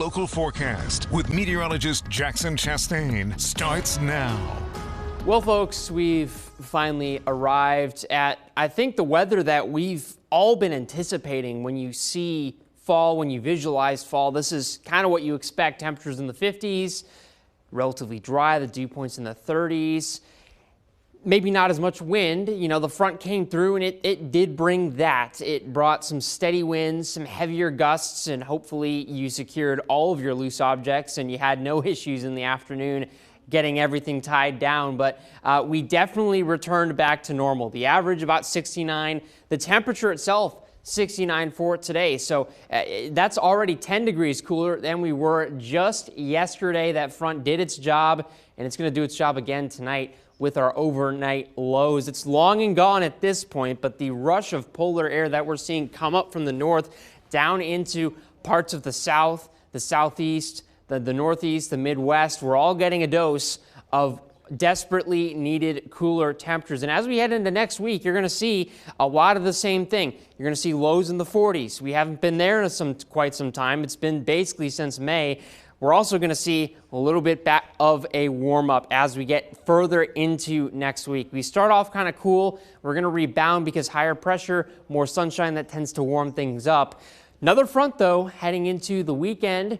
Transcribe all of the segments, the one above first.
Local forecast with meteorologist Jackson Chastain starts now. Well, folks, we've finally arrived at, I think, the weather that we've all been anticipating. When you see fall, when you visualize fall, this is kind of what you expect. Temperatures in the 50s, relatively dry, the dew points in the 30s. Maybe not as much wind. You know, the front came through and it did bring that. It brought some steady winds, some heavier gusts, and hopefully you secured all of your loose objects and you had no issues in the afternoon getting everything tied down. But we definitely returned back to normal. The average about 69, the temperature itself 69 for today. So that's already 10 degrees cooler than we were just yesterday. That front did its job and it's going to do its job again tonight with our overnight lows. It's long and gone at this point, but the rush of polar air that we're seeing come up from the north down into parts of the south, the southeast, the northeast, the Midwest, we're all getting a dose of desperately needed cooler temperatures. And as we head into next week, you're going to see a lot of the same thing. You're going to see lows in the 40s. We haven't been there in quite some time. It's been basically since May. We're also going to see a little bit back of a warm-up as we get further into next week. We start off kind of cool. We're going to rebound because higher pressure, more sunshine, that tends to warm things up. Another front, though, heading into the weekend.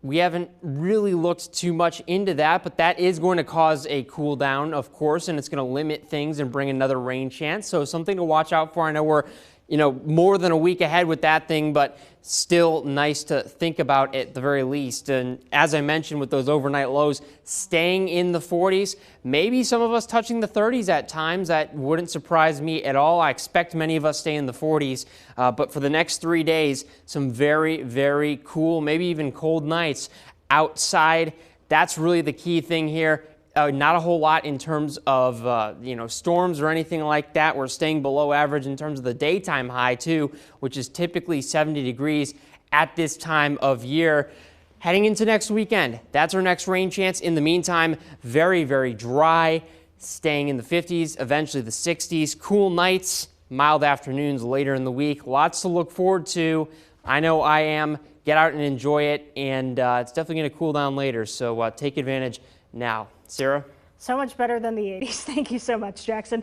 We haven't really looked too much into that, but that is going to cause a cool down, of course, and it's going to limit things and bring another rain chance. So something to watch out for. I know we're more than a week ahead with that thing, but still nice to think about at the very least. And as I mentioned, with those overnight lows staying in the 40s, maybe some of us touching the 30s at times. That wouldn't surprise me at all. I expect many of us stay in the 40s, but for the next 3 days, some very, very cool, maybe even cold nights outside. That's really the key thing here. Not a whole lot in terms of storms or anything like that. We're staying below average in terms of the daytime high too, which is typically 70 degrees at this time of year. Heading into next weekend, that's our next rain chance. In the meantime, very, very dry, staying in the 50s, eventually the 60s. Cool nights, mild afternoons later in the week. Lots to look forward to. I know I am. Get out and enjoy it, and it's definitely going to cool down later, so take advantage now. Sarah? So much better than the 80s. Thank you so much, Jackson.